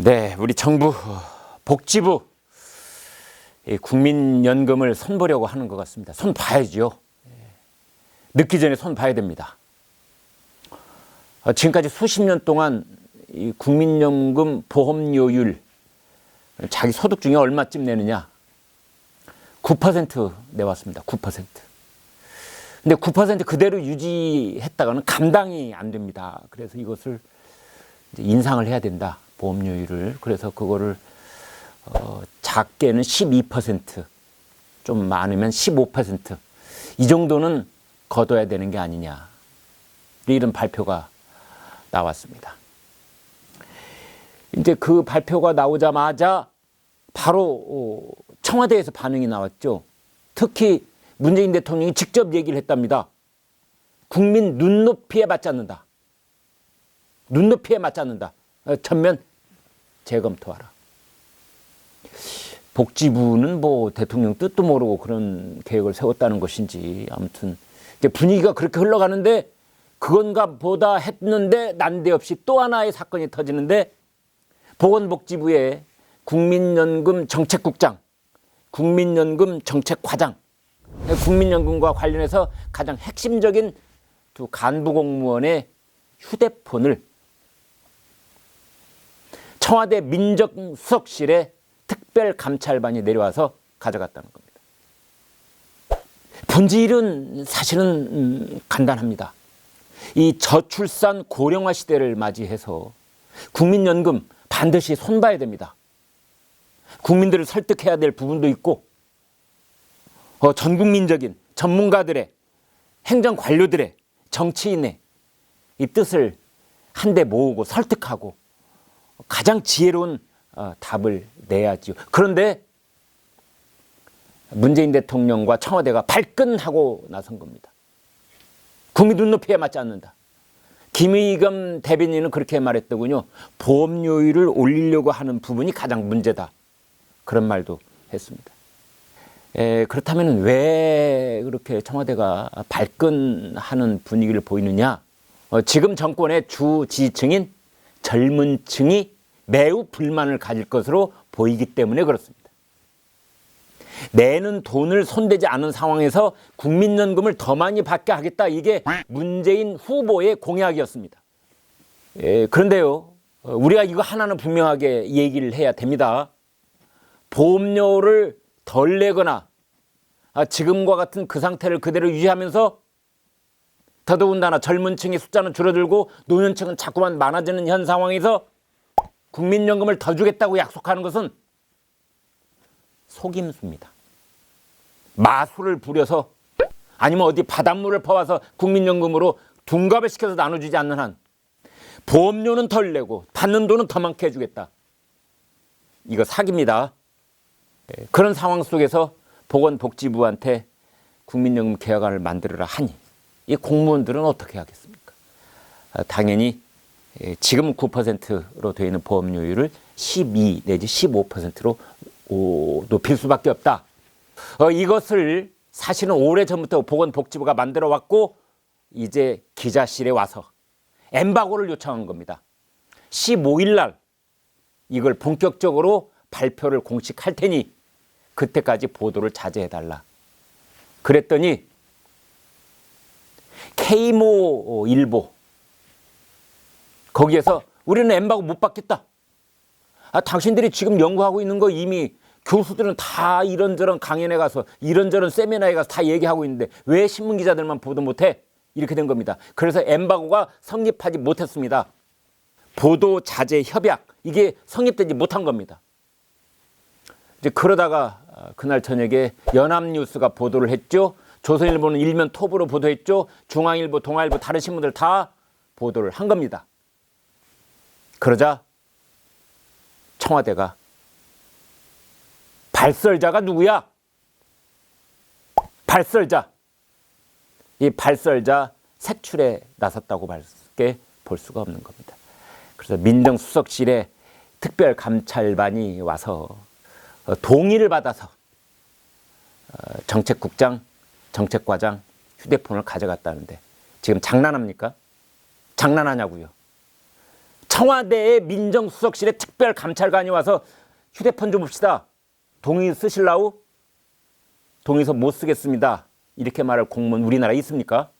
네, 우리 정부 복지부 국민연금을 손보려고 하는 것 같습니다. 손 봐야죠. 늦기 전에 손 봐야 됩니다. 지금까지 수십 년 동안 이 국민연금 보험료율 자기 소득 중에 얼마쯤 내느냐? 9% 내왔습니다. 9%. 근데 9% 그대로 유지했다가는 감당이 안 됩니다. 그래서 이것을 이제 인상을 해야 된다. 보험료율을. 그래서 그거를 작게는 12%, 좀 많으면 15%, 이 정도는 걷어야 되는 게 아니냐, 이런 발표가 나왔습니다. 이제 그 발표가 나오자마자 바로 청와대에서 반응이 나왔죠. 특히 문재인 대통령이 직접 얘기를 했답니다. 국민 눈높이에 맞지 않는다. 눈높이에 맞지 않는다. 전면 재검토하라. 복지부는 뭐 대통령 뜻도 모르고 그런 계획을 세웠다는 것인지, 아무튼 이제 분위기가 그렇게 흘러가는데, 그건가 보다 했는데 난데없이 또 하나의 사건이 터지는데, 보건복지부의 국민연금 정책국장, 국민연금 정책과장, 국민연금과 관련해서 가장 핵심적인 두 간부 공무원의 휴대폰을 청와대 민정수석실에 특별감찰반이 내려와서 가져갔다는 겁니다. 본질은 사실은 간단합니다. 이 저출산 고령화 시대를 맞이해서 국민연금 반드시 손봐야 됩니다. 국민들을 설득해야 될 부분도 있고, 전국민적인 전문가들의, 행정관료들의, 정치인의 이 뜻을 한데 모으고 설득하고 가장 지혜로운 답을 내야지요. 그런데 문재인 대통령과 청와대가 발끈하고 나선 겁니다. 국민 눈높이에 맞지 않는다. 김의겸 대변인은 그렇게 말했더군요. 보험료율을 올리려고 하는 부분이 가장 문제다. 그런 말도 했습니다. 그렇다면 왜 그렇게 청와대가 발끈하는 분위기를 보이느냐? 지금 정권의 주 지지층인 젊은 층이 매우 불만을 가질 것으로 보이기 때문에 그렇습니다. 내는 돈을 손대지 않은 상황에서 국민연금을 더 많이 받게 하겠다, 이게 문재인 후보의 공약이었습니다. 그런데요, 우리가 이거 하나는 분명하게 얘기를 해야 됩니다. 보험료를 덜 내거나 지금과 같은 그 상태를 그대로 유지하면서, 더더군다나 젊은 층의 숫자는 줄어들고 노년층은 자꾸만 많아지는 현 상황에서 국민연금을 더 주겠다고 약속하는 것은 속임수입니다. 마술을 부려서, 아니면 어디 바닷물을 퍼와서 국민연금으로 둔갑을 시켜서 나눠주지 않는 한 보험료는 덜 내고 받는 돈은 더 많게 해주겠다. 이거 사기입니다. 그런 상황 속에서 보건복지부한테 국민연금 개혁안을 만들어라 하니 이 공무원들은 어떻게 하겠습니까? 당연히 지금 9%로 되어 있는 보험료율을 12 내지 15%로 높일 수밖에 없다. 이것을 사실은 오래전부터 보건복지부가 만들어 왔고, 이제 기자실에 와서 엠바고를 요청한 겁니다. 15일 날 이걸 본격적으로 발표를 공식할 테니 그때까지 보도를 자제해달라. 그랬더니 K모 일보, 거기에서 우리는 엠바고 못 받겠다. 당신들이 지금 연구하고 있는 거 이미 교수들은 다 이런저런 강연에 가서, 이런저런 세미나에 가서 다 얘기하고 있는데 왜 신문기자들만 보도 못해? 이렇게 된 겁니다. 그래서 엠바고가 성립하지 못했습니다. 보도 자제 협약, 이게 성립되지 못한 겁니다. 이제 그러다가 그날 저녁에 연합뉴스가 보도를 했죠. 조선일보는 일면 톱으로 보도했죠. 중앙일보, 동아일보, 다른 신문들 다 보도를 한 겁니다. 그러자 청와대가 발설자가 누구야? 발설자. 이 발설자 색출에 나섰다고 밖에 볼 수가 없는 겁니다. 그래서 민정수석실에 특별감찰반이 와서 동의를 받아서 정책국장, 정책과장 휴대폰을 가져갔다는데 지금 장난합니까? 장난하냐고요. 청와대의 민정수석실에 특별감찰관이 와서 휴대폰 좀 봅시다. 동의 쓰실라우? 동의서 못 쓰겠습니다. 이렇게 말할 공무원 우리나라에 있습니까?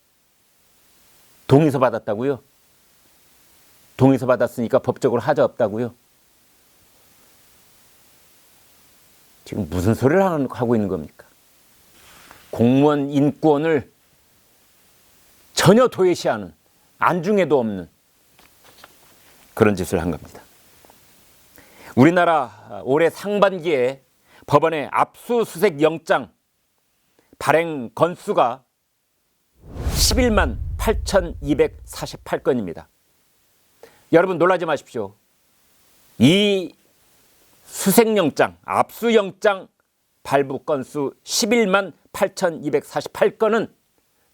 동의서 받았다고요? 동의서 받았으니까 법적으로 하자 없다고요? 지금 무슨 소리를 하고 있는 겁니까? 공무원 인권을 전혀 도외시하는, 안중에도 없는 그런 짓을 한 겁니다. 우리나라 올해 상반기에 법원의 압수수색 영장 발행 건수가 11만 8,248건입니다. 여러분 놀라지 마십시오. 이 수색영장, 압수영장 발부 건수 11만 8,248건은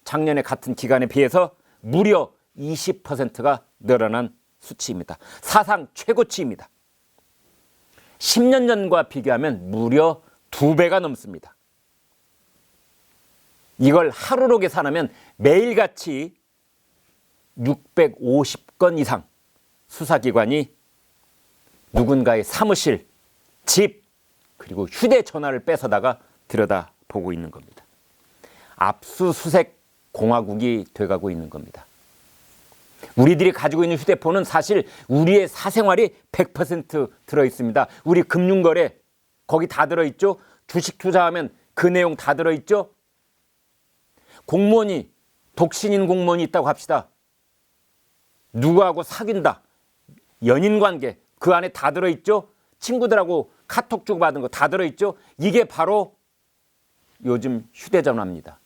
작년에 같은 기간에 비해서 무려 20%가 늘어난 수치입니다. 사상 최고치입니다. 10년 전과 비교하면 무려 2배가 넘습니다. 이걸 하루로 계산하면 매일같이 650건 이상 수사기관이 누군가의 사무실, 집, 그리고 휴대전화를 뺏어다가 들여다보고 있는 겁니다. 압수수색 공화국이 돼가고 있는 겁니다. 우리들이 가지고 있는 휴대폰은 사실 우리의 사생활이 100% 들어있습니다. 우리 금융거래 거기 다 들어있죠. 주식 투자하면 그 내용 다 들어있죠. 공무원이, 독신인 공무원이 있다고 합시다. 누구하고 사귄다, 연인관계 그 안에 다 들어있죠. 친구들하고 카톡 주고받은 거 다 들어있죠. 이게 바로 요즘 휴대전화입니다.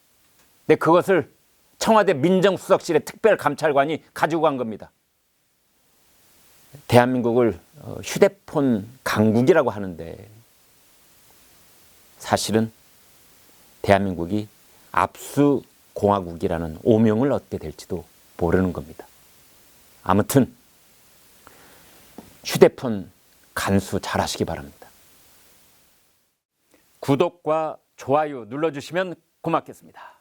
근데 그것을 청와대 민정수석실의 특별감찰관이 가지고 간 겁니다. 대한민국을 휴대폰 강국이라고 하는데 사실은 대한민국이 압수공화국이라는 오명을 얻게 될지도 모르는 겁니다. 아무튼 휴대폰 간수 잘 하시기 바랍니다. 구독과 좋아요 눌러주시면 고맙겠습니다.